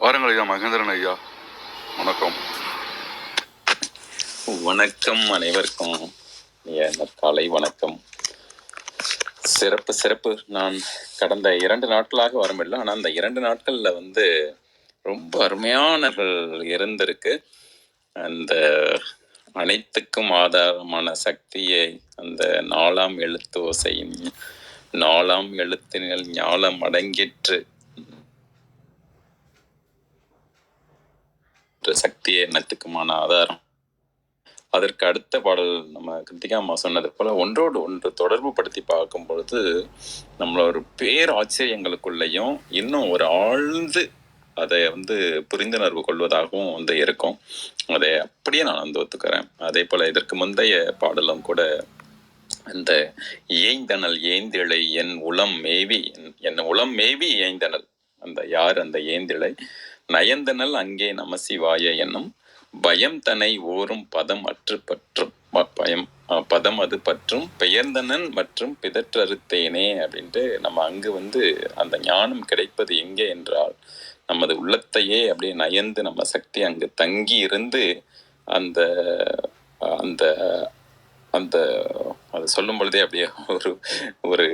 வாருங்கள் ஐயா மகேந்திரன் ஐயா. வணக்கம். வணக்கம் அனைவருக்கும் காலை வணக்கம். சிறப்பு. நான் கடந்த 2 நாட்களாக வரமில்லை. ஆனால் அந்த 2 நாட்கள்ல ரொம்ப அருமையானர்கள் இருந்திருக்கு. அந்த அனைத்துக்கும் ஆதாரமான சக்தியை அந்த 4ஆம் எழுத்து ஓசையின் 4ஆம் எழுத்தினில் ஞாலம் அடங்கிற்று சக்தியை என்னத்துக்குமான ஆதாரம். அதற்கு அடுத்த பாடல் நம்ம கிருத்திகா அம்மா சொன்னது போல ஒன்றோடு ஒன்று தொடர்பு படுத்தி பார்க்கும் பொழுது நம்மள ஒரு பேராச்சரியங்களுக்குள்ளேயும் இன்னும் ஒரு ஆழ்ந்து அதை வந்து புரிந்துணர்வு கொள்வதாகவும் வந்து இருக்கும். அதை அப்படியே நான் வந்து ஒத்துக்கிறேன். அதே போல இதற்கு முந்தைய பாடலும் கூட அந்த ஏய்ந்தனல் ஏந்திழை என் உளம் மேவி ஏய்ந்தனல், அந்த யார் அந்த ஏந்திழை நயந்தனல் அங்கே நமசிவாய என்னும் பயம் தனை ஓரும் பதம் அற்று பற்றும் பதம் அது பற்றும் பெயர்ந்தனன் மற்றும் பிதற்றறுத்தேனே அப்படின்ட்டு நம்ம அங்கு வந்து அந்த ஞானம் கிடைப்பது எங்கே என்றால் நமது உள்ளத்தையே அப்படியே நயந்து நம்ம சக்தி அங்கு தங்கி இருந்து அந்த அந்த அந்த அதை சொல்லும் பொழுதே அப்படியே ஒரு ஒரு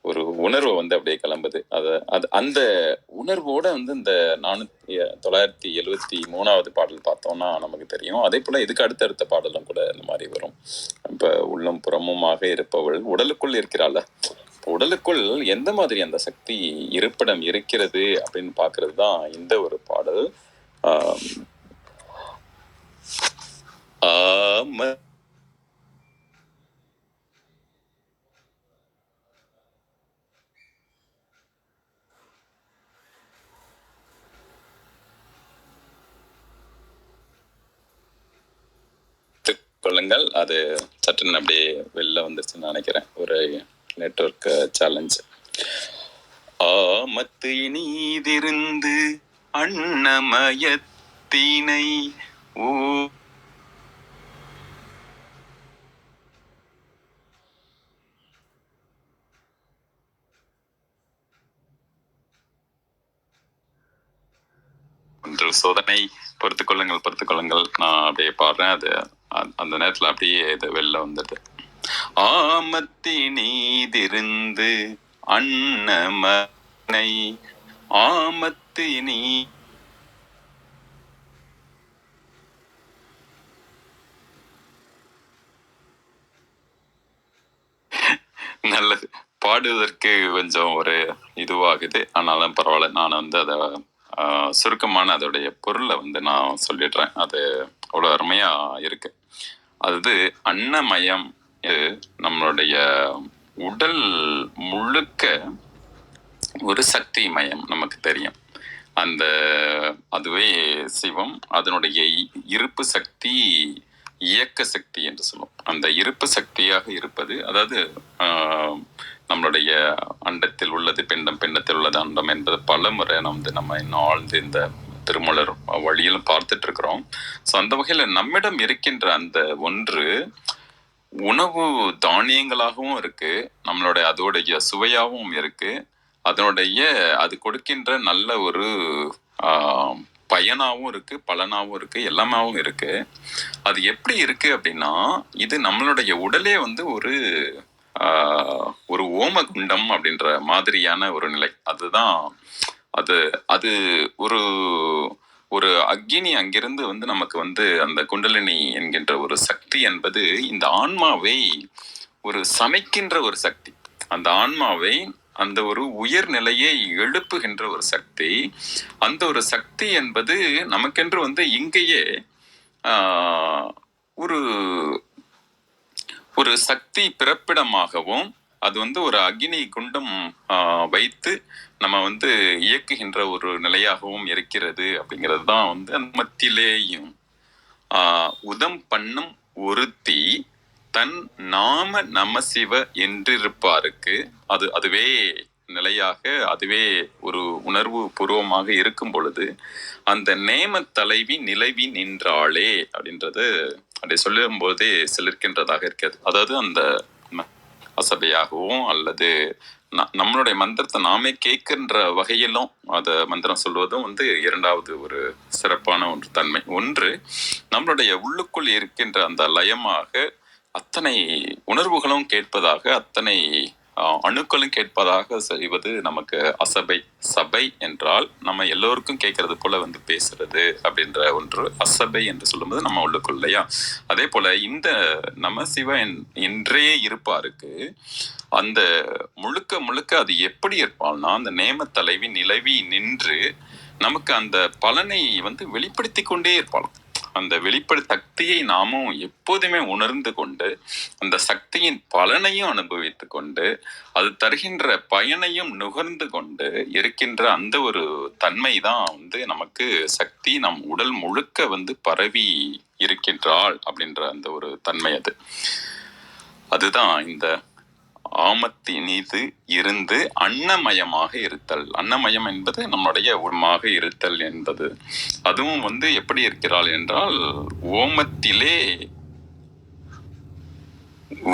ஒரு உணர்வு வந்து அப்படியே கிளம்புது. அது அந்த உணர்வோட வந்து இந்த 973 பாடல் பார்த்தோம்னா நமக்கு தெரியும். அதே போல இதுக்கு அடுத்தடுத்த பாடலும் கூட இந்த மாதிரி வரும். இப்ப உள்ளம் புறமுமாக இருப்பவள் உடலுக்குள் இருக்கிறாள். உடலுக்குள் எந்த மாதிரி அந்த சக்தி இருப்பிடம் இருக்கிறது அப்படின்னு பாக்குறது தான் இந்த ஒரு பாடல். கொள்ளுங்கள், அது சட்டுன்னு அப்படியே வெளில வந்துருச்சுன்னு நினைக்கிறேன். ஒரு நெட்வொர்க் சேலஞ்ச். ஆமத்து நீதிருந்து அன்னமயத்தினை ஓ ஒன்று சோதனை. பொறுத்து கொள்ளுங்கள். நான் அப்படியே பாடுறேன். அது அந்த நேரத்துல அப்படியே இது வெளில வந்துடுது. ஆமத்தி நீதிருந்து அன்னமனை ஆமத்து நீ நல்லது. பாடுவதற்கு கொஞ்சம் ஒரு இதுவாகுது, ஆனாலும் பரவாயில்ல. நான் வந்து அதை சுருக்கமான அதோடைய பொருளை வந்து நான் சொல்லிடுறேன். அது அவ்வளோ அருமையா இருக்கு. அது அன்னமயம். நம்மளுடைய உடல் முழுக்க ஒரு சக்தி மயம் நமக்கு தெரியும். அதுவே சிவம். அதனுடைய இருப்பு சக்தி இயக்க சக்தி என்று சொல்லுவோம். அந்த இருப்பு சக்தியாக இருப்பது, அதாவது நம்மளுடைய அண்டத்தில் உள்ளது பிண்டம், பிண்டத்தில் உள்ளது அண்டம் என்பது பல முறை நம்ம இன்னும் ஆழ்ந்து இந்த திருமலர் வழியிலும் பார்த்துட்டு இருக்கிறோம். ஸோ அந்த வகையில நம்மிடம் இருக்கின்ற அந்த ஒன்று உணவு தானியங்களாகவும் இருக்கு, நம்மளுடைய அதோடைய சுவையாகவும் இருக்கு, அது கொடுக்கின்ற நல்ல ஒரு பயனாகவும் இருக்கு, பலனாகவும் இருக்கு, எல்லாமாவும் இருக்கு. அது எப்படி இருக்கு அப்படின்னா, இது நம்மளுடைய உடலே வந்து ஒரு ஓமகுண்டம் அப்படின்ற மாதிரியான ஒரு நிலை. அதுதான் அது ஒரு அக்னி அங்கிருந்து வந்து நமக்கு வந்து அந்த குண்டலினி என்கின்ற ஒரு சக்தி என்பது இந்த ஆன்மாவை ஒரு சமைக்கின்ற ஒரு சக்தி. அந்த ஆன்மாவை அந்த ஒரு உயர்நிலையை எழுப்புகின்ற ஒரு சக்தி. அந்த ஒரு சக்தி என்பது நமக்கென்று வந்து இங்கேயே ஒரு சக்தி பிறப்பிடமாகவும், அது வந்து ஒரு அக்னி குண்டம் வைத்து நம்ம வந்து இயக்குகின்ற ஒரு நிலையாகவும் இருக்கிறது அப்படிங்கிறது தான் வந்து மத்தியிலேயும் உதம் பண்ணும் ஒருத்தி தன் நாம நமசிவ என்றிருப்பாருக்கு அதுவே நிலையாக, அதுவே ஒரு உணர்வு பூர்வமாக இருக்கும் பொழுது அந்த நேம தலைவி நிலவி நின்றாளே அப்படின்றது அப்படி சொல்லும் போதே சிலிர்க்கின்றதாக இருக்கிறது. அதாவது அந்த அசபையாகவும் அல்லது நம்மளுடைய மந்திரத்தை நாமே கேட்கின்ற வகையிலும் அதை மந்திரம் சொல்வதும் வந்து இரண்டாவது ஒரு சிறப்பான ஒரு தன்மை. ஒன்று, நம்மளுடைய உள்ளுக்குள் இருக்கின்ற அந்த லயமாக அத்தனை உணர்வுகளும் கேட்பதாக, அத்தனை அணுக்களும் கேட்பதாக செய்வது நமக்கு சபை என்றால் நம்ம எல்லோருக்கும் கேட்கறது போல வந்து பேசுறது அப்படின்ற ஒன்று அசபை என்று சொல்லும்போது நம்ம உள்ளுக்குள் இல்லையா. அதே போல இந்த நம சிவ என்றே இருப்பாருக்கு அந்த முழுக்க அது எப்படி இருப்பாள்னா, அந்த நேம தலைவி நிலவி நின்று நமக்கு அந்த பலனை வந்து வெளிப்படுத்தி கொண்டே இருப்பாள். அந்த வெளிப்படு சக்தியை நாமும் எப்போதுமே உணர்ந்து கொண்டு அந்த சக்தியின் பலனையும் அனுபவித்து கொண்டு அது தருகின்ற பயனையும் நுகர்ந்து கொண்டு இருக்கின்ற அந்த ஒரு தன்மை தான் வந்து நமக்கு சக்தி நம் உடல் முழுக்க வந்து பரவி இருக்கின்றாள் அப்படின்ற அந்த ஒரு தன்மை. அதுதான் இந்த ஆமத்தினீது இருந்து அன்னமயமாக இருத்தல். அன்னமயம் என்பது நம்முடைய உடமாக இருத்தல் என்பது. அதுவும் வந்து எப்படி இருக்கிறாள் என்றால் ஓமத்திலே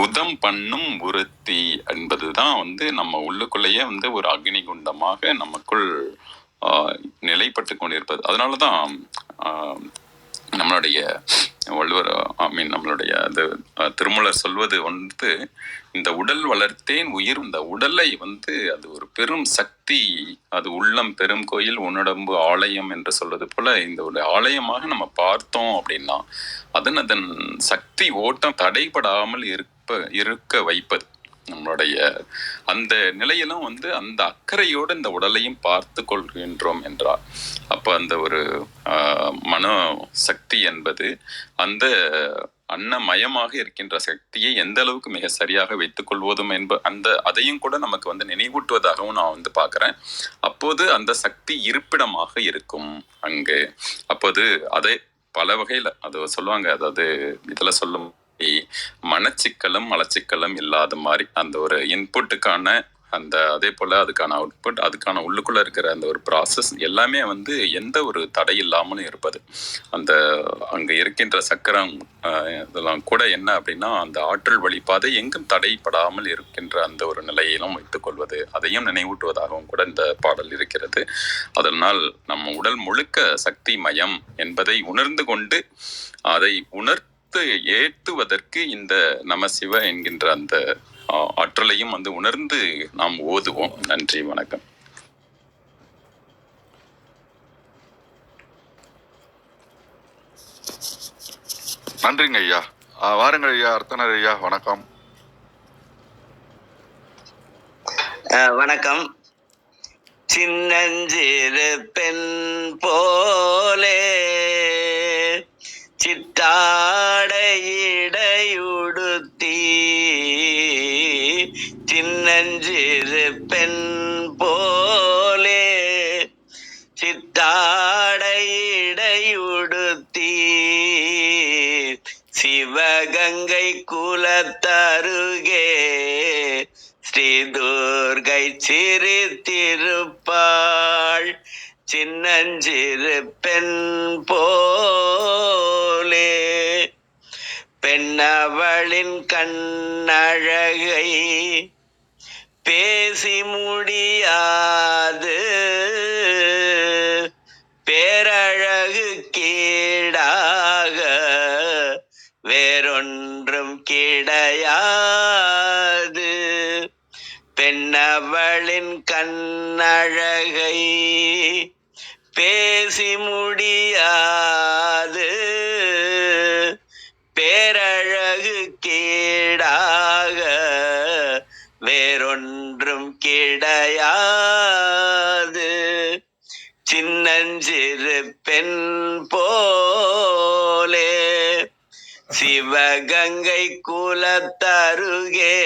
உதம் பண்ணும் உறுத்தி என்பதுதான் வந்து நம்ம உள்ளுக்குள்ளேயே வந்து ஒரு அக்னி குண்டமாக நமக்குள் நிலைப்பட்டு கொண்டிருப்பது. அதனாலதான் நம்மளுடைய வள்ளுவர் நம்மளுடைய அது திருமூலர் சொல்வது வந்து இந்த உடல் வளர்த்தேன் உயிர். இந்த உடலை வந்து அது ஒரு பெரும் சக்தி, அது உள்ளம் பெரும் கோயில் உன்னடம்பு ஆலயம் என்று சொல்வது போல இந்த ஒரு ஆலயமாக நம்ம பார்த்தோம் அப்படின்னா அதன் சக்தி ஓட்டம் தடைபடாமல் இருக்க வைப்பது நம்மளுடைய அந்த நிலையிலும் வந்து அந்த அக்கறையோடு இந்த உடலையும் பார்த்து கொள்கின்றோம் என்றால் அப்ப அந்த ஒரு மனோ சக்தி என்பது அந்த அன்னமயமாக இருக்கின்ற சக்தியை எந்த அளவுக்கு மிக சரியாக வைத்துக் கொள்வதும் அதையும் கூட நமக்கு வந்து நினைவூட்டுவதாகவும் நான் வந்து பார்க்கிறேன். அப்போது அந்த சக்தி இருப்பிடமாக இருக்கும் அங்கு. அப்போது அதை பல வகையில அது சொல்லுவாங்க. அதாவது இதுல சொல்லும் மனச்சிக்கலும் மலச்சிக்கலும் இல்லாத மாதிரி அந்த ஒரு இன்புட்டுக்கான அந்த அதே போல அதுக்கான அவுட்புட் அதுக்கான உள்ளுக்குள்ள இருக்கிற அந்த ஒரு ப்ராசஸ் எல்லாமே வந்து எந்த ஒரு தடை இல்லாமலும் இருப்பது. அந்த அங்க இருக்கின்ற சக்கரம் இதெல்லாம் கூட என்ன அப்படின்னா அந்த ஆற்றல் வழிபாதை எங்கும் தடைப்படாமல் இருக்கின்ற அந்த ஒரு நிலையிலும் வைத்துக் கொள்வது, அதையும் நினைவூட்டுவதாகவும் கூட இந்த பாடல் இருக்கிறது. அதனால் நம்ம உடல் முழுக்க சக்தி மயம் என்பதை உணர்ந்து கொண்டு அதை ஏற்றுவதற்கு இந்த நமசிவ என்கின்ற அந்த ஆற்றலையும் வந்து உணர்ந்து நாம் ஓதுவோம். நன்றி, வணக்கம். நன்றிங்க ஐயா. வாருங்கள் ஐயா. அர்த்தனர் ஐயா, வணக்கம். வணக்கம். சின்னஞ்சிறு பெண் போலே சிட்டாடையுடுத்தி சின்னஞ்சிறு பெண் போலே சிட்டாடையுடுத்தி சிவகங்கை குலத்தருகே ஸ்ரீ துர்கை சிரித்திருப்பாள் சின்னஞ்சிறு பெண் போலே. பெண்ணவளின் கண்ணழகை பேசி முடியாது, பேரழகு கீடாக வேறொன்றும் கிடையாது. பெண்ணவளின் கண்ணழகை பேசி முடியாது, பேரழகு கீடாக வேறொன்றும் கிடையாது. சின்னஞ்சிறு பெண் போலே சிவகங்கை குலத்தருகே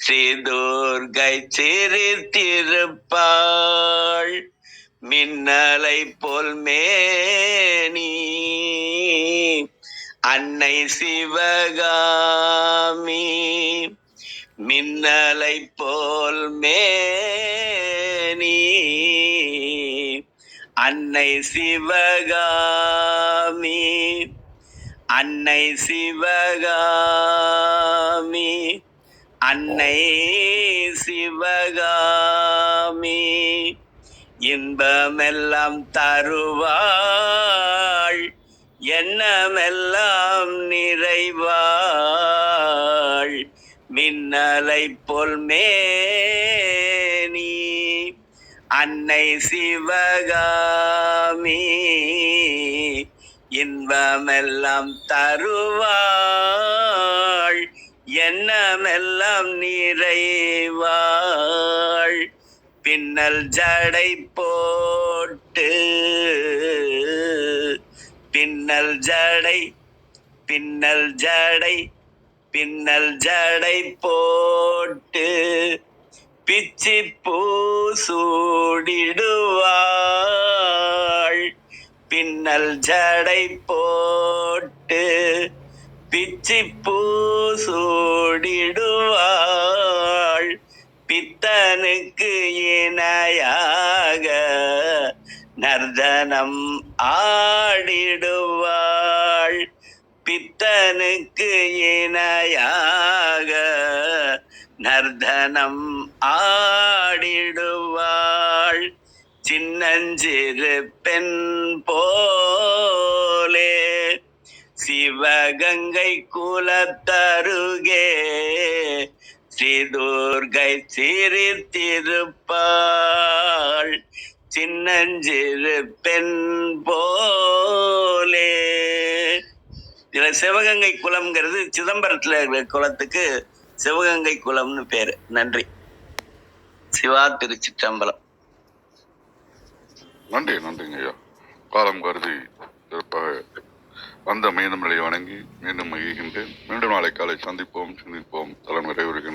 ஸ்ரீ துர்கை சிரித்திருப்பாள் மின்னலை போல் மேனி அன்னை சிவகாமி. மின்னலை போல் மேனி அன்னை சிவகாமி, அன்னை சிவகாமி, அன்னை சிவகாமி. இன்பமெல்லாம் தருவாள், எண்ணமெல்லாம் நிறைவாள். மின்னலை போல் மேனி அன்னை சிவகாமி. இன்பமெல்லாம் தருவாள், எண்ணமெல்லாம் நிறைவாள். பின்னல் ஜடை போட்டு பின்னல் ஜடை பின்னல் ஜடை பின்னல் ஜடை போட்டு பிச்சி பூ சூடிடுவாள். பின்னல் ஜடை போட்டு பிச்சி பூ சூடிடுவாள். பித்தனுக்கு இணையாக நர்தனம் ஆடிடுவாள். பித்தனுக்கு இணையாக நர்தனம் ஆடிடுவாள். சின்னஞ்சிறு பெண் போலே சிவகங்கை குலத்தருகே ஸ்ரீதுர்கை சிரித்திருப்பாள். சின்னஞ்சிறு பெண் போலே. இதுல சிவகங்கை குலம்ங்கிறது சிதம்பரத்துல இருக்கிற குளத்துக்கு சிவகங்கை குலம்னு பேரு. நன்றி. சிவா, திருச்சிற்றம்பலம். நன்றிங்க ஐயா. காலம் கருதி சிறப்பாக வந்த மீண்டும் நிலையை வணங்கி மீண்டும் மகிழ்கின்றேன். மீண்டும் நாளை காலை சந்திப்போம், சிந்திப்போம். தலம் நிறைவுறுகிறேன்.